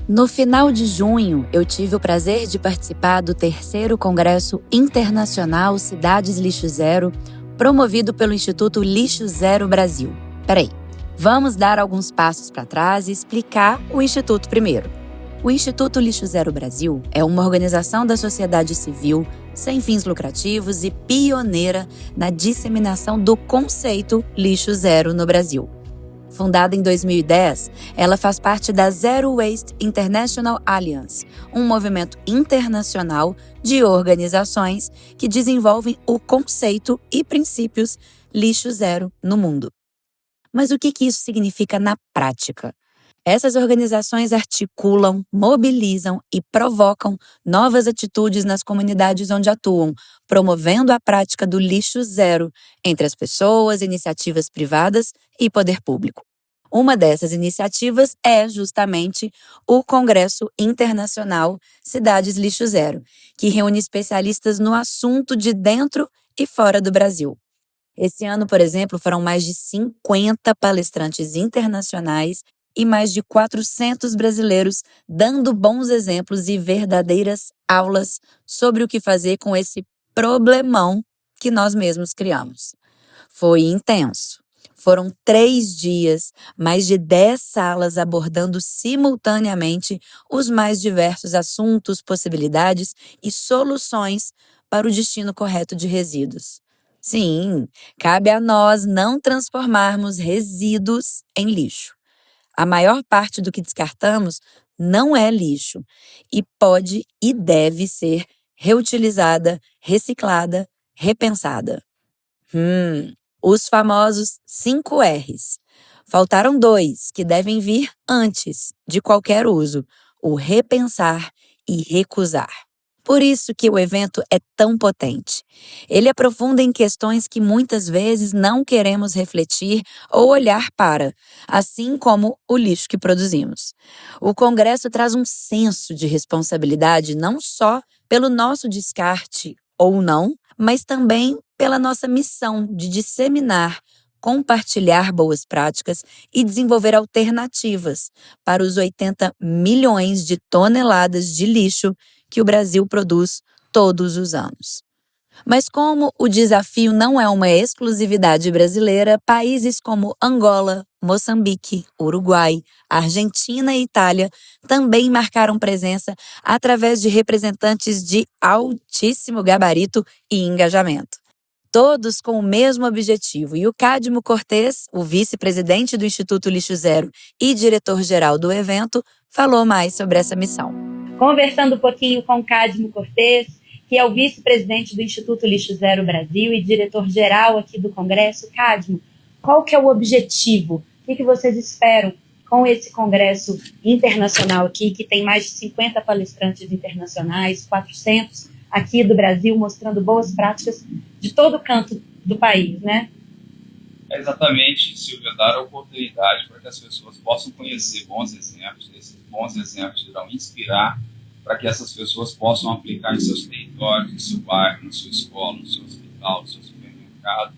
No final de junho, eu tive o prazer de participar do 3º Congresso Internacional Cidades Lixo Zero, promovido pelo Instituto Lixo Zero Brasil. Peraí, vamos dar alguns passos para trás e explicar o Instituto primeiro. O Instituto Lixo Zero Brasil é uma organização da sociedade civil sem fins lucrativos e pioneira na disseminação do conceito lixo zero no Brasil. Fundada em 2010, ela faz parte da Zero Waste International Alliance, um movimento internacional de organizações que desenvolvem o conceito e princípios lixo zero no mundo. Mas o que isso significa na prática? Essas organizações articulam, mobilizam e provocam novas atitudes nas comunidades onde atuam, promovendo a prática do lixo zero entre as pessoas, iniciativas privadas e poder público. Uma dessas iniciativas é justamente o Congresso Internacional Cidades Lixo Zero, que reúne especialistas no assunto de dentro e fora do Brasil. Esse ano, por exemplo, foram mais de 50 palestrantes internacionais e mais de 400 brasileiros dando bons exemplos e verdadeiras aulas sobre o que fazer com esse problemão que nós mesmos criamos. Foi intenso. Foram 3 dias, mais de 10 salas abordando simultaneamente os mais diversos assuntos, possibilidades e soluções para o destino correto de resíduos. Sim, cabe a nós não transformarmos resíduos em lixo. A maior parte do que descartamos não é lixo e pode e deve ser reutilizada, reciclada, repensada. Os famosos 5 R's. Faltaram 2 que devem vir antes de qualquer uso: o repensar e recusar. Por isso que o evento é tão potente. Ele aprofunda em questões que muitas vezes não queremos refletir ou olhar para, assim como o lixo que produzimos. O Congresso traz um senso de responsabilidade não só pelo nosso descarte ou não, mas também pela nossa missão de disseminar, compartilhar boas práticas e desenvolver alternativas para os 80 milhões de toneladas de lixo que o Brasil produz todos os anos. Mas como o desafio não é uma exclusividade brasileira, países como Angola, Moçambique, Uruguai, Argentina e Itália também marcaram presença através de representantes de altíssimo gabarito e engajamento. Todos com o mesmo objetivo, e o Cadmo Cortez, o vice-presidente do Instituto Lixo Zero e diretor-geral do evento, falou mais sobre essa missão. Conversando um pouquinho com o Cadmo Cortez, que é o vice-presidente do Instituto Lixo Zero Brasil e diretor-geral aqui do Congresso. Cadmo, qual que é o objetivo? O que vocês esperam com esse congresso internacional aqui, que tem mais de 50 palestrantes internacionais, 400 aqui do Brasil, mostrando boas práticas de todo canto do país, né? É exatamente, Silvia, dar a oportunidade para que as pessoas possam conhecer bons exemplos. Esses bons exemplos irão inspirar para que essas pessoas possam aplicar em seus territórios, no seu bairro, na sua escola, no seu hospital, no seu supermercado.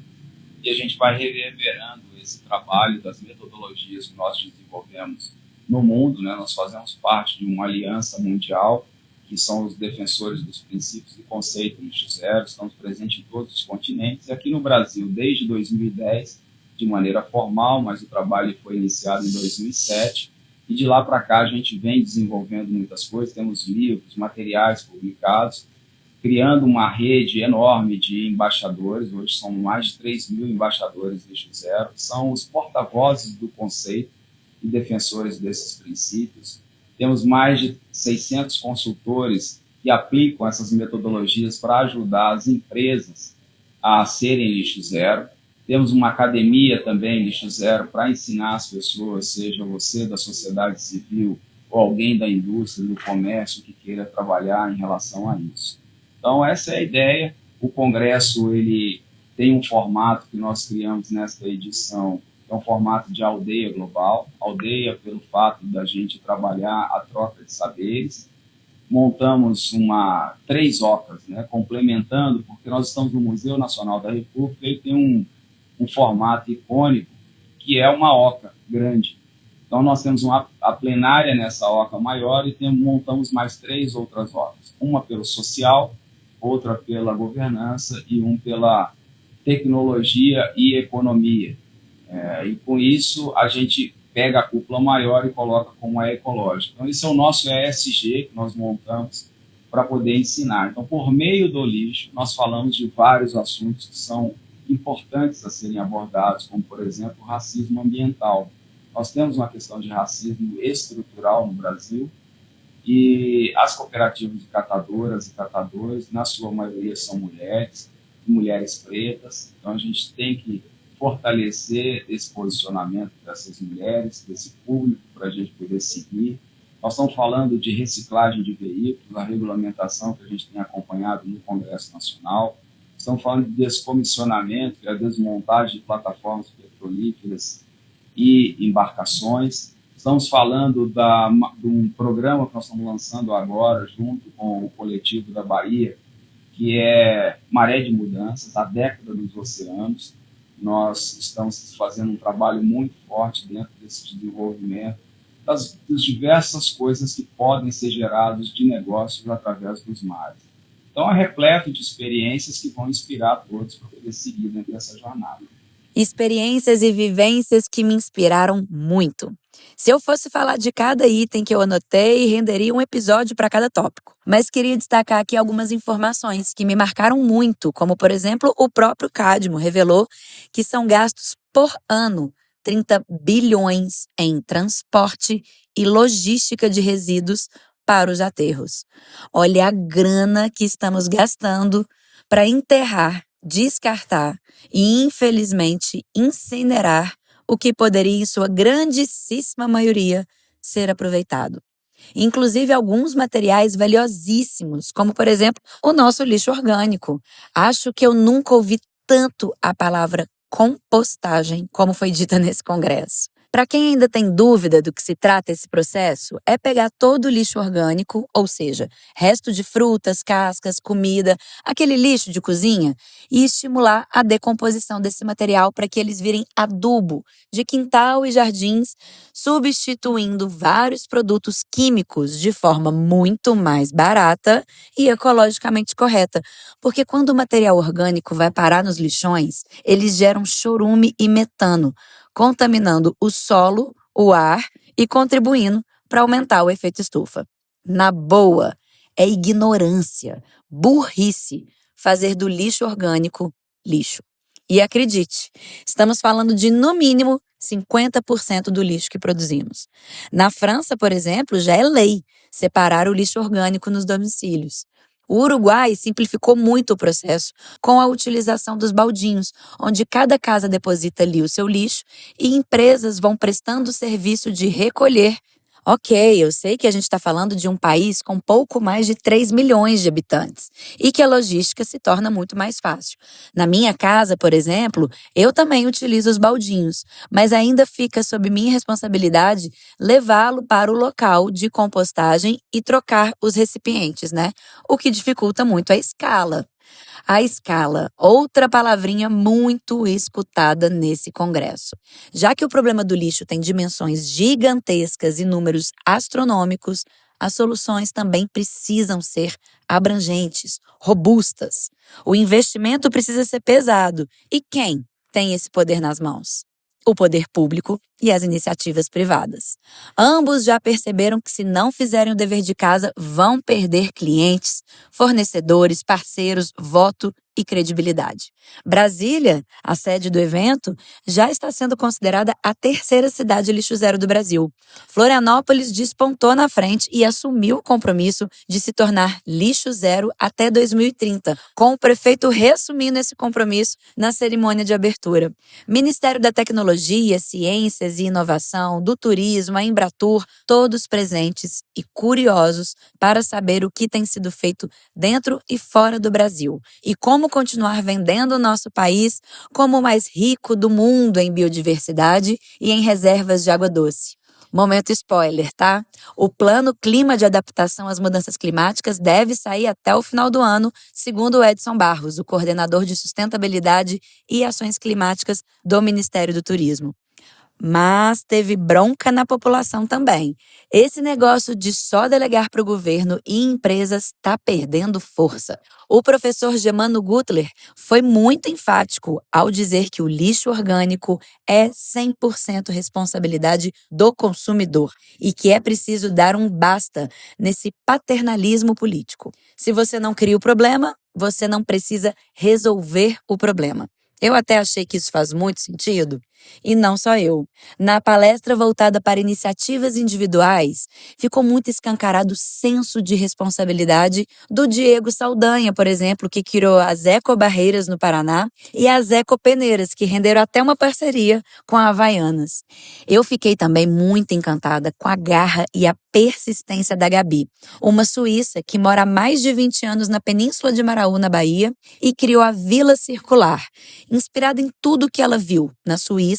E a gente vai reverberando esse trabalho das metodologias que nós desenvolvemos no mundo, né? Nós fazemos parte de uma aliança mundial, que são os defensores dos princípios e conceitos lixo zero, estamos presentes em todos os continentes, e aqui no Brasil, desde 2010, de maneira formal, mas o trabalho foi iniciado em 2007, e de lá para cá a gente vem desenvolvendo muitas coisas, temos livros, materiais publicados, criando uma rede enorme de embaixadores. Hoje são mais de 3 mil embaixadores lixo zero, que são os porta-vozes do conceito e defensores desses princípios. Temos mais de 600 consultores que aplicam essas metodologias para ajudar as empresas a serem lixo zero. Temos uma academia também lixo zero para ensinar as pessoas, seja você da sociedade civil ou alguém da indústria, do comércio que queira trabalhar em relação a isso. Então essa é a ideia. O congresso ele tem um formato que nós criamos nesta edição, é um formato de aldeia global, aldeia pelo fato da gente trabalhar a troca de saberes. Montamos 3 ocas, né, complementando, porque nós estamos no Museu Nacional da República e tem um formato icônico, que é uma oca grande. Então, nós temos a plenária nessa oca maior e montamos mais 3 outras ocas. Uma pelo social, outra pela governança e um pela tecnologia e economia. E com isso, a gente pega a cúpula maior e coloca como a ecológica. Então, esse é o nosso ESG que nós montamos para poder ensinar. Então, por meio do lixo, nós falamos de vários assuntos que são importantes a serem abordados, como, por exemplo, o racismo ambiental. Nós temos uma questão de racismo estrutural no Brasil e as cooperativas de catadoras e catadores, na sua maioria, são mulheres pretas. Então, a gente tem que fortalecer esse posicionamento dessas mulheres, desse público, para a gente poder seguir. Nós estamos falando de reciclagem de veículos, a regulamentação que a gente tem acompanhado no Congresso Nacional. Estamos falando de descomissionamento, que é a desmontagem de plataformas petrolíferas e embarcações. Estamos falando de um programa que nós estamos lançando agora, junto com o coletivo da Bahia, que é Maré de Mudanças, a década dos oceanos. Nós estamos fazendo um trabalho muito forte dentro desse desenvolvimento das diversas coisas que podem ser geradas de negócios através dos mares. Então, é repleto de experiências que vão inspirar todos para poder seguir dentro dessa jornada. Experiências e vivências que me inspiraram muito. Se eu fosse falar de cada item que eu anotei, renderia um episódio para cada tópico. Mas queria destacar aqui algumas informações que me marcaram muito, como, por exemplo, o próprio Cadmo revelou que são gastos por ano 30 bilhões em transporte e logística de resíduos para os aterros. Olha a grana que estamos gastando para enterrar, descartar e, infelizmente, incinerar o que poderia, em sua grandíssima maioria, ser aproveitado. Inclusive alguns materiais valiosíssimos, como, por exemplo, o nosso lixo orgânico. Acho que eu nunca ouvi tanto a palavra compostagem como foi dita nesse congresso. Para quem ainda tem dúvida do que se trata esse processo, é pegar todo o lixo orgânico, ou seja, resto de frutas, cascas, comida, aquele lixo de cozinha, e estimular a decomposição desse material para que eles virem adubo de quintal e jardins, substituindo vários produtos químicos de forma muito mais barata e ecologicamente correta. Porque quando o material orgânico vai parar nos lixões, eles geram chorume e metano, contaminando o solo, o ar e contribuindo para aumentar o efeito estufa. Na boa, é ignorância, burrice fazer do lixo orgânico lixo. E acredite, estamos falando de, no mínimo, 50% do lixo que produzimos. Na França, por exemplo, já é lei separar o lixo orgânico nos domicílios. O Uruguai simplificou muito o processo com a utilização dos baldinhos, onde cada casa deposita ali o seu lixo e empresas vão prestando o serviço de recolher. Ok, eu sei que a gente está falando de um país com pouco mais de 3 milhões de habitantes e que a logística se torna muito mais fácil. Na minha casa, por exemplo, eu também utilizo os baldinhos, mas ainda fica sob minha responsabilidade levá-lo para o local de compostagem e trocar os recipientes, né? O que dificulta muito a escala. A escala, outra palavrinha muito escutada nesse congresso. Já que o problema do lixo tem dimensões gigantescas e números astronômicos, as soluções também precisam ser abrangentes, robustas. O investimento precisa ser pesado. E quem tem esse poder nas mãos? O poder público e as iniciativas privadas. Ambos já perceberam que, se não fizerem o dever de casa, vão perder clientes, fornecedores, parceiros, voto e credibilidade. Brasília, a sede do evento, já está sendo considerada a terceira cidade lixo zero do Brasil. Florianópolis despontou na frente e assumiu o compromisso de se tornar lixo zero até 2030, com o prefeito reassumindo esse compromisso na cerimônia de abertura. Ministério da Tecnologia, Ciências e Inovação, do Turismo, a Embratur, todos presentes e curiosos para saber o que tem sido feito dentro e fora do Brasil e como continuar vendendo o nosso país como o mais rico do mundo em biodiversidade e em reservas de água doce. Momento spoiler, tá? O Plano Clima de Adaptação às Mudanças Climáticas deve sair até o final do ano, segundo o Edson Barros, o coordenador de Sustentabilidade e Ações Climáticas do Ministério do Turismo. Mas teve bronca na população também. Esse negócio de só delegar para o governo e empresas está perdendo força. O professor Germano Gutler foi muito enfático ao dizer que o lixo orgânico é 100% responsabilidade do consumidor e que é preciso dar um basta nesse paternalismo político. Se você não cria o problema, você não precisa resolver o problema. Eu até achei que isso faz muito sentido. E não só eu. Na palestra voltada para iniciativas individuais, ficou muito escancarado o senso de responsabilidade do Diego Saldanha, por exemplo, que criou as Ecobarreiras no Paraná e as Ecopeneiras, que renderam até uma parceria com a Havaianas. Eu fiquei também muito encantada com a garra e a persistência da Gabi, uma suíça que mora há mais de 20 anos na Península de Maraú, na Bahia, e criou a Vila Circular, inspirada em tudo que ela viu na Suíça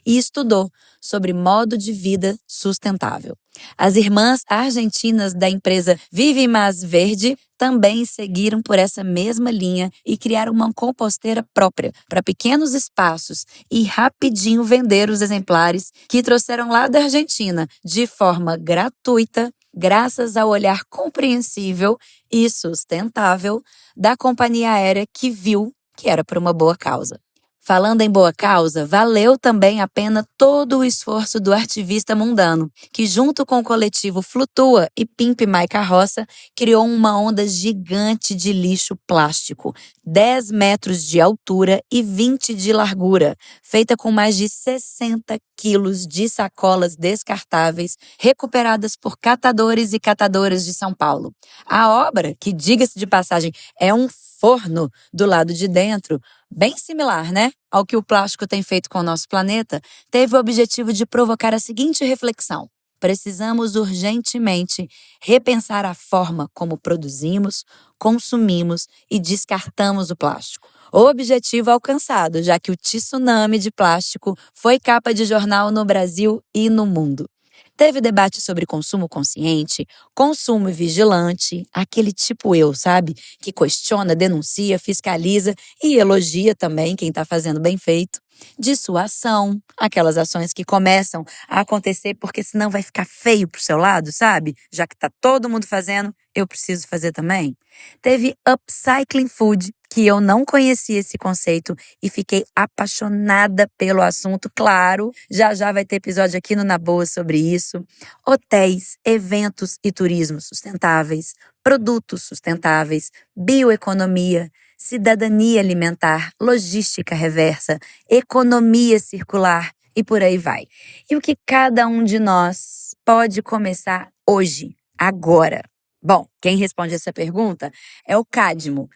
e estudou sobre modo de vida sustentável. As irmãs argentinas da empresa Vive Mais Verde também seguiram por essa mesma linha e criaram uma composteira própria para pequenos espaços e rapidinho vender os exemplares que trouxeram lá da Argentina de forma gratuita, graças ao olhar compreensível e sustentável da companhia aérea que viu que era por uma boa causa. Falando em boa causa, valeu também a pena todo o esforço do ativista mundano, que junto com o coletivo Flutua e Pimp My Carroça, criou uma onda gigante de lixo plástico, 10 metros de altura e 20 de largura, feita com mais de 60 quilos de sacolas descartáveis, recuperadas por catadores e catadoras de São Paulo. A obra, que diga-se de passagem, é um forno do lado de dentro, bem similar, né, ao que o plástico tem feito com o nosso planeta, teve o objetivo de provocar a seguinte reflexão: precisamos urgentemente repensar a forma como produzimos, consumimos e descartamos o plástico. O objetivo alcançado, já que o tsunami de plástico foi capa de jornal no Brasil e no mundo. Teve debate sobre consumo consciente, consumo vigilante, aquele tipo eu, sabe? Que questiona, denuncia, fiscaliza e elogia também quem está fazendo bem feito. Dissuasão, aquelas ações que começam a acontecer porque senão vai ficar feio pro seu lado, sabe? Já que tá todo mundo fazendo, eu preciso fazer também. Teve upcycling food, que eu não conhecia esse conceito e fiquei apaixonada pelo assunto, claro. Já vai ter episódio aqui no Na Boa sobre isso. Hotéis, eventos e turismo sustentáveis, produtos sustentáveis, bioeconomia, cidadania alimentar, logística reversa, economia circular e por aí vai. E o que cada um de nós pode começar hoje, agora? Bom, quem responde essa pergunta é o Cadmo,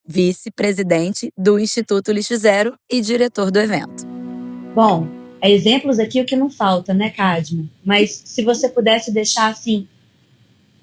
vice-presidente do Instituto Lixo Zero e diretor do evento. Bom, exemplos aqui o que não falta, né, Cadmo? Mas se você pudesse deixar, assim,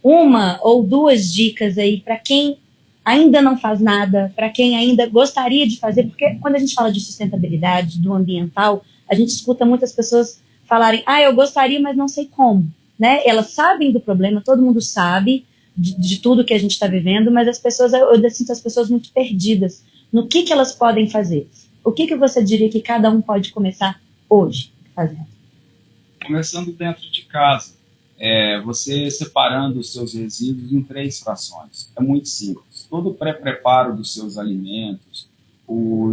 uma ou duas dicas aí para quem ainda não faz nada, para quem ainda gostaria de fazer, porque quando a gente fala de sustentabilidade, do ambiental, a gente escuta muitas pessoas falarem, eu gostaria, mas não sei como, né? Elas sabem do problema, todo mundo sabe de tudo que a gente está vivendo, mas as pessoas, eu sinto as pessoas muito perdidas no que elas podem fazer. O que você diria que cada um pode começar hoje fazendo? Começando dentro de casa. Você separando os seus resíduos em 3 frações. É muito simples. Todo o pré-preparo dos seus alimentos, o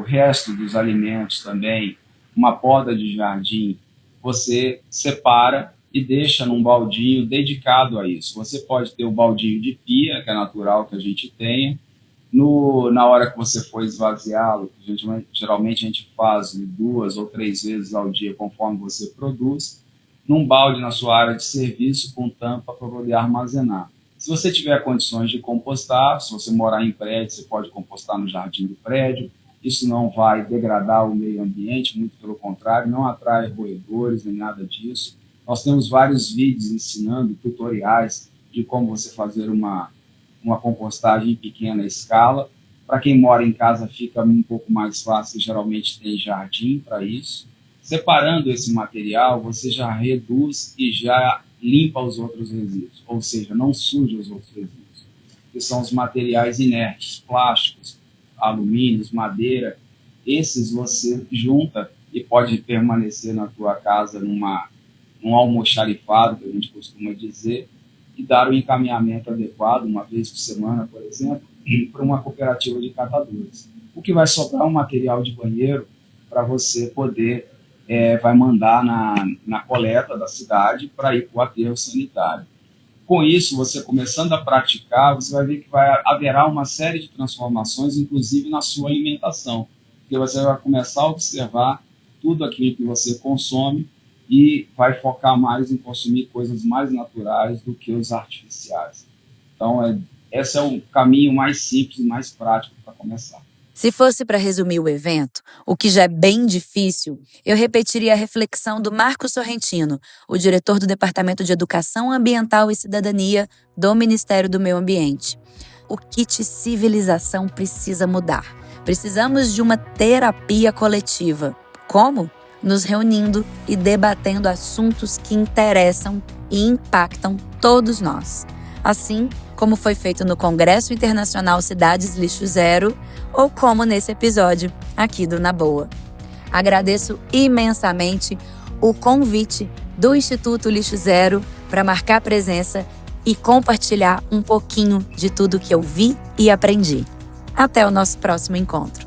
resto dos alimentos também, uma poda de jardim, você separa e deixa num baldinho dedicado a isso. Você pode ter o baldinho de pia, que é natural que a gente tenha. Na hora que você for esvaziá-lo, geralmente a gente faz 2 ou 3 vezes ao dia, conforme você produz, num balde na sua área de serviço com tampa para poder armazenar. Se você tiver condições de compostar, se você morar em prédio, você pode compostar no jardim do prédio. Isso não vai degradar o meio ambiente, muito pelo contrário, não atrai roedores nem nada disso. Nós temos vários vídeos ensinando, tutoriais de como você fazer uma compostagem em pequena escala. Para quem mora em casa fica um pouco mais fácil, geralmente tem jardim para isso. Separando esse material, você já reduz e já limpa os outros resíduos, ou seja, não suja os outros resíduos, que são os materiais inertes, plásticos, alumínios, madeira. Esses você junta e pode permanecer na tua casa num almoxarifado, que a gente costuma dizer, e dar o encaminhamento adequado, uma vez por semana, por exemplo, para uma cooperativa de catadores. O que vai sobrar um material de banheiro para você poder, vai mandar na coleta da cidade para ir para o aterro sanitário. Com isso, você começando a praticar, você vai ver que haverá uma série de transformações, inclusive na sua alimentação, porque você vai começar a observar tudo aquilo que você consome e vai focar mais em consumir coisas mais naturais do que os artificiais. Então, esse é o caminho mais simples e mais prático para começar. Se fosse para resumir o evento, o que já é bem difícil, eu repetiria a reflexão do Marcos Sorrentino, o diretor do Departamento de Educação Ambiental e Cidadania do Ministério do Meio Ambiente. O kit civilização precisa mudar. Precisamos de uma terapia coletiva. Como? Nos reunindo e debatendo assuntos que interessam e impactam todos nós. Assim como foi feito no Congresso Internacional Cidades Lixo Zero, ou como nesse episódio aqui do Na Boa. Agradeço imensamente o convite do Instituto Lixo Zero para marcar presença e compartilhar um pouquinho de tudo que eu vi e aprendi. Até o nosso próximo encontro.